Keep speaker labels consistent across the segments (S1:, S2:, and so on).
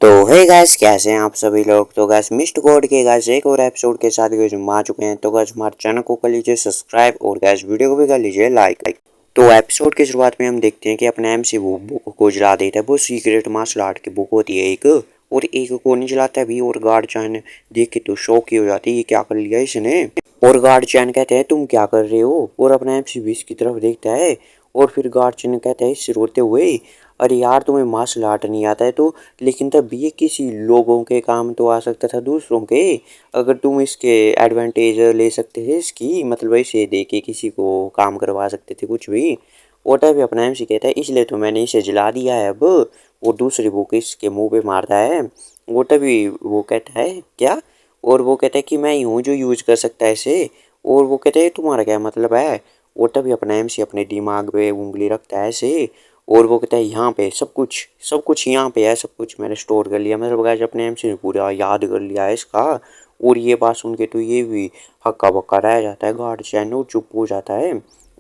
S1: तो hey guys, कैसे हैं आप सभी लोग। तो गाइस मिस्टर कोड के गाइस एक और एपिसोड के साथ गाइस हम आ चुके हैं। तो गाइस हमारे चैनल को कर लीजिए सब्सक्राइब और गाइस वीडियो को भी कर लीजिए लाइक। तो एपिसोड की शुरुआत में हम देखते हैं कि अपने एमसी वो बुक को जला देता है। वो सीक्रेट मार्शल आर्ट की बुक होती है एक, और एक को नहीं जलाता है भी। और गार्ड चैन देख के तो शौक ही हो जाती है, ये क्या कर लिया इसने। और गार्ड चैन कहते हैं तुम क्या कर रहे हो, और अपने एमसी भी इसकी तरफ देखता है। और फिर गार्ड चैन कहता है इससे रोते हुए, अरे यार तुम्हें मार्शल आर्ट नहीं आता है तो, लेकिन तब भी ये किसी लोगों के काम तो आ सकता था दूसरों के। अगर तुम इसके एडवांटेज ले सकते थे इसकी, मतलब इसे दे के किसी को काम करवा सकते थे कुछ भी। और तभी अपना एमसी कहता है इसलिए तो मैंने इसे जला दिया है अब। और दूसरी बुक इसके मुंह पे मारता है। वो तभी वो कहता है क्या, और वो कहता है कि मैं ही हूँ जो यूज कर सकता है इसे। और वो कहते हैं तुम्हारा क्या मतलब है। और तभी अपना एमसी अपने दिमाग पे उंगली रखता है ऐसे। और वो कहता है यहाँ पे सब कुछ यहाँ पे है, सब कुछ मैंने स्टोर कर लिया। मतलब गाइस अपने एमसी ने पूरा याद कर लिया है इसका। और ये बात सुन के तो ये भी हक्का बक्का रह जाता है गार्ड चैन, और चुप हो जाता है।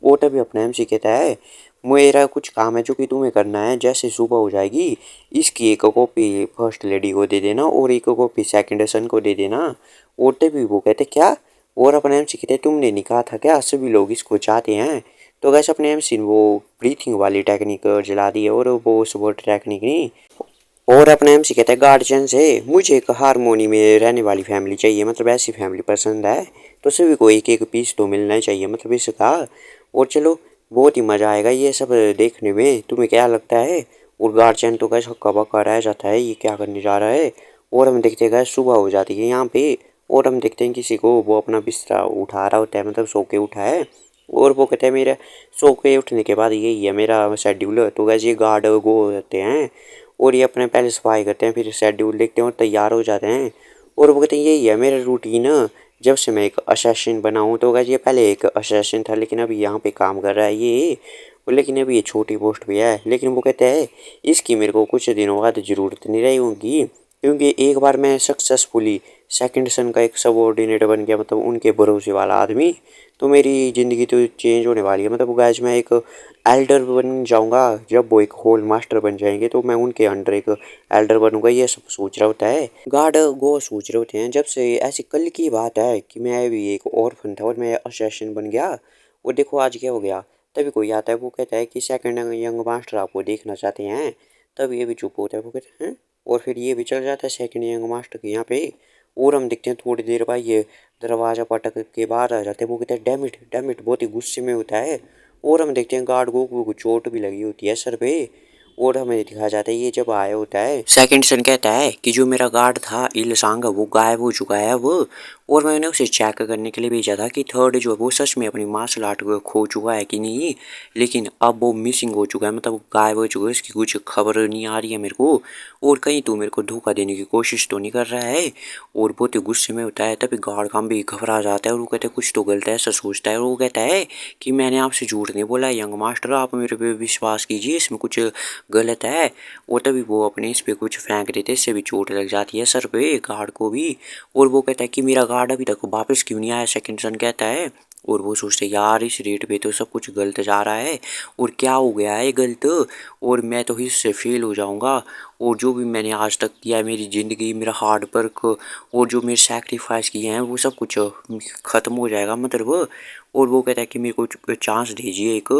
S1: वो तभी अपना एमसी कहता है मेरा कुछ काम है जो कि तुम्हें करना है। जैसे सुबह हो जाएगी इसकी एक कॉपी फर्स्ट लेडी को दे देना और एक कॉपी सेकंड सन को दे देना। और तभी वो कहते क्या, और अपने एमसी कहते तुमने नहीं कहा था क्या सभी लोग इसको चाहते हैं। तो गैस अपने एमसी ने वो ब्रीथिंग वाली टेक्निक जला दी है, और वो सपोर्ट टेक्निक नहीं। और अपने एमसी कहता है गार्जियन से मुझे एक हारमोनी में रहने वाली फैमिली चाहिए, मतलब ऐसी फैमिली पसंद है। तो सभी को एक एक पीस तो मिलना ही चाहिए, मतलब इसका। और चलो बहुत ही मज़ा आएगा ये सब देखने में, तुम्हें क्या लगता है। और गार्जियन तो गैस हक्का बक्का रह जाता है, ये क्या करने जा रहा है। और हम देखते हैं गैस सुबह हो जाती है यहाँ पे। और हम देखते हैं किसी को वो अपना बिस्तरा उठा रहा होता है, मतलब सो के उठा है। और वो कहते हैं मेरा सो के उठने के बाद यही है मेरा शेड्यूल। तो गैस ये गार्ड वो होते हैं, और ये अपने पहले सफाई करते हैं, फिर शेड्यूल देखते हैं और तैयार हो जाते हैं। और वो कहते हैं यही है मेरा रूटीन जब से मैं एक असेसिन बना हूँ। तो गैस ये पहले एक असेसिन था, लेकिन अभी यहाँ पे काम कर रहा है ये। लेकिन अभी ये छोटी पोस्ट भी है। लेकिन वो कहते हैं इसकी मेरे को कुछ दिनों बाद ज़रूरत नहीं रही होगी, क्योंकि एक बार मैं सक्सेसफुली सेकंड सन का एक सबऑर्डिनेट बन गया, मतलब उनके भरोसे वाला आदमी। तो मेरी ज़िंदगी तो चेंज होने वाली है। मतलब गैस मैं एक एल्डर बन जाऊंगा, जब वो एक होल मास्टर बन जाएंगे तो मैं उनके अंडर एक एल्डर बनूंगा। ये सब सोच रहा होता है गार्ड गो, सोच रहे होते हैं जब से ऐसी कल की बात है कि मैं भी एक ऑर्फन था और मैं असेसिन बन गया। और देखो आज क्या हो गया। तभी कोई आता है, वो कहता है कि सेकंड यंग मास्टर आपको देखना चाहते हैं। तब ये भी चुप होता है, वो कहते हैं और फिर ये भी चल जाता है सेकंड यंग मास्टर के यहाँ पे। और हम देखते हैं थोड़ी देर बाद ये दरवाज़ा पटक के बाहर आ जाते हैं। वो कहते हैं डैमिट डैमिट, बहुत ही गुस्से में होता है। और हम देखते हैं गार्ड को चोट भी लगी होती है सर पे। और हमें दिखाया जाता है ये जब आया होता है। सेकंड सन कहता है कि जो मेरा गार्ड था इलसांग वो गायब हो चुका है वो। और मैंने उसे चेक करने के लिए भेजा था कि थर्ड जो है वो सच में अपनी मार्शल आर्ट को खो चुका है कि नहीं। लेकिन अब वो मिसिंग हो चुका है, मतलब गायब हो चुका है, इसकी कुछ खबर नहीं आ रही है मेरे को। और कहीं तो मेरे को धोखा देने की कोशिश तो नहीं कर रहा है। और बहुत ही गुस्से में होता है। तभी गार्ड काम भी घबरा जाता है, और वो कहते हैं कुछ तो गलत है, ऐसा सोचता है। और वो कहता है कि मैंने आपसे झूठ नहीं बोला यंग मास्टर, आप मेरे पे विश्वास कीजिए, इसमें कुछ गलत है। और तभी वो अपने इस पे कुछ फेंक देते हैं, इससे भी चोट लग जाती है सर पे गार्ड को भी। और वो कहता है कि मेरा गार्ड अभी तक वापस क्यों नहीं आया, सेकंड सन कहता है। और वो सोचते यार इस रेट पे तो सब कुछ गलत जा रहा है, और क्या हो गया है गलत, और मैं तो इससे फेल हो जाऊंगा। और जो भी मैंने आज तक किया है, मेरी ज़िंदगी, मेरा हार्ड वर्क और जो मेरे सैक्रिफाइस किए हैं वो सब कुछ ख़त्म हो जाएगा मतलब। और वो कहता है कि मेरे को चांस दीजिए एक,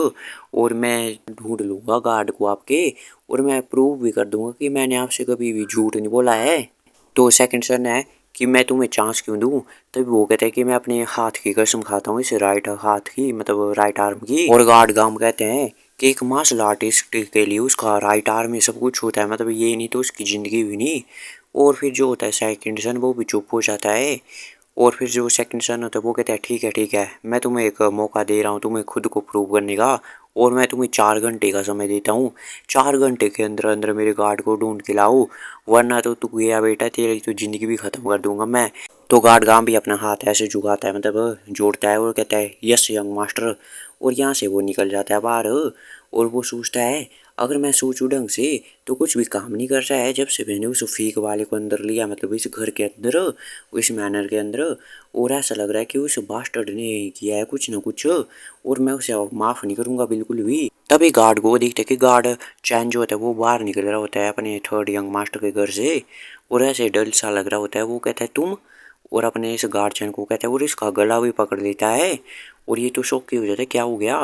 S1: और मैं ढूंढ लूँगा गार्ड को आपके, और मैं प्रूव भी कर दूंगा कि मैंने आपसे कभी भी झूठ नहीं बोला है। तो सेकंड सन है कि मैं तुम्हें चांस क्यों दूं। तभी वो कहता है कि मैं अपने हाथ की कसम खाता हूँ, इस राइट हाथ की, मतलब राइट आर्म की। और गार्ड गाम कहते हैं कि एक मार्शल आर्टिस्ट के लिए उसका राइट आर्म में सब कुछ होता है, मतलब ये नहीं तो उसकी ज़िंदगी भी नहीं। और फिर जो होता है सेकंड सन वो भी चुप हो जाता है। और फिर जो सेकंड सन होता है वो कहता है ठीक है मैं तुम्हें एक मौका दे रहा हूँ तुम्हें खुद को प्रूव करने का, और मैं तुम्हें 4 घंटे का समय देता हूँ। 4 घंटे के अंदर अंदर मेरे गार्ड को ढूंढ के लाओ, वरना तो तू गया बेटा, तेरी तो ज़िंदगी भी ख़त्म कर दूंगा मैं। तो गार्ड गांव भी अपना हाथ ऐसे झुकाता है, मतलब जोड़ता है, और कहता है यस यंग मास्टर। और यहाँ से वो निकल जाता है बाहर। और वो सोचता है अगर मैं सोचूं ढंग से तो कुछ भी काम नहीं कर रहा है जब से मैंने उस फेक वाले को अंदर लिया, मतलब इस घर के अंदर, इस मैनर के अंदर। और ऐसा लग रहा है कि उस बास्टर्ड ने किया है कुछ ना कुछ, और मैं उसे माफ नहीं करूंगा बिल्कुल भी। तभी गार्ड को देखते कि गार्ड चैन जो होता है वो बाहर निकल रहा होता है अपने थर्ड यंग मास्टर के घर से, और ऐसे डल सा लग रहा होता है। वो कहता है तुम, और अपने इस गार्जियन को कहता है, और इसका गला भी पकड़ लेता है। और ये तो शौक की हो जाता है क्या हो गया।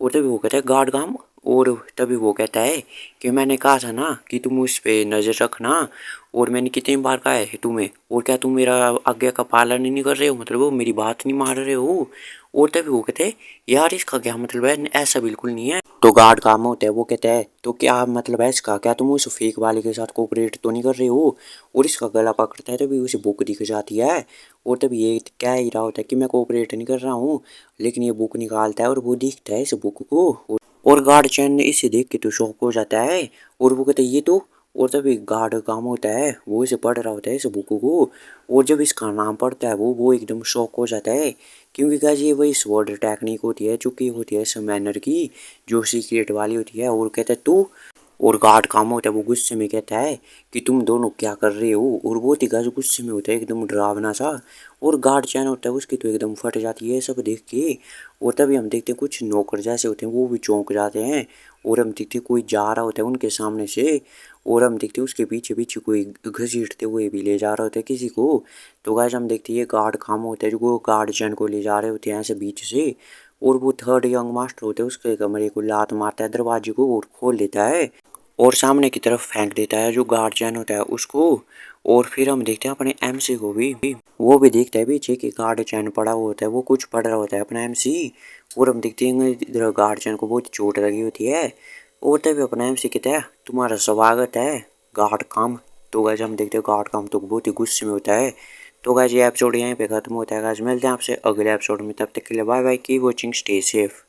S1: और तभी वो कहता है गार्ड काम। और तभी वो कहता है कि मैंने कहा था ना कि तुम उस पे नज़र रखना, और मैंने कितनी बार कहा है तुम्हें, और क्या तुम मेरा आज्ञा का पालन ही नहीं कर रहे हो, मतलब वो मेरी बात नहीं मान रहे हो। और तभी वो कहते हैं यार इसका क्या मतलब है, ऐसा बिल्कुल नहीं है। तो गार्ड काम होता है वो कहता है तो क्या मतलब है इसका, क्या तुम उस फेक वाले के साथ कोऑपरेट तो नहीं कर रहे हो। और इसका गला पकड़ता है तभी उसे बुक दिख जाती है। और तभी ये कह ही रहा होता है कि मैं कोऑपरेट नहीं कर रहा हूँ, लेकिन ये बुक निकालता है और वो दिखता है इस बुक को। और गार्ड चैन इसे देख के तो शॉक हो जाता है, और वो कहता है ये तो। और तभी गार्ड काम होता है वो इसे पढ़ रहा होता है इस बुक को, और जब इसका नाम पढ़ता है वो एकदम शॉक हो जाता है। क्योंकि गाइस ये वही स्वॉर्ड टेक्निक होती है जो कि होती है समैनर की, जो सीक्रेट वाली होती है। और कहता है तू, और गार्ड काम होता है वो गुस्से में कहता है कि तुम दोनों क्या कर रहे हो। और वो गाइस गुस्से में होता है एकदम डरावना सा। और गार्ड चैन होता है उसकी तो एकदम फट जाती है सब देख के। और तभी हम देखते हैं कुछ नौकर जैसे होते हैं वो भी चौंक जाते हैं। और हम देखते हैं कोई जा रहा होता है उनके सामने से, और हम देखते हैं उसके पीछे पीछे कोई घसीटते हुए भी ले जा रहा होता है किसी को। तो गाइस हम देखते हैं ये गार्ड काम होता है जो वो गार्ड चैन को ले जा रहे होते हैं ऐसे बीच से। और वो थर्ड यंग मास्टर होते हैं उसके कमरे को लात मारता है दरवाजे को और खोल देता है, और सामने की तरफ फेंक देता है जो गार्जियन होता है उसको। और फिर हम देखते हैं अपने एमसी को भी, वो भी देखता है पीछे कि गार्जियन पड़ा हुआ होता है, वो कुछ पढ़ रहा होता है अपना एमसी। और हम देखते हैं इधर गार्जियन को बहुत चोट लगी होती है। और तभी अपना एमसी कहता है तुम्हारा स्वागत है गार्ड काम। तो गाइस हम देखते हैं गार्ड काम तो बहुत ही गुस्से में होता है। तो गाइस ये एपिसोड यहीं पे खत्म होता है गाइस, मिलते हैं आपसे अगले एपिसोड में, तब तक के लिए bye bye, keep watching, stay safe.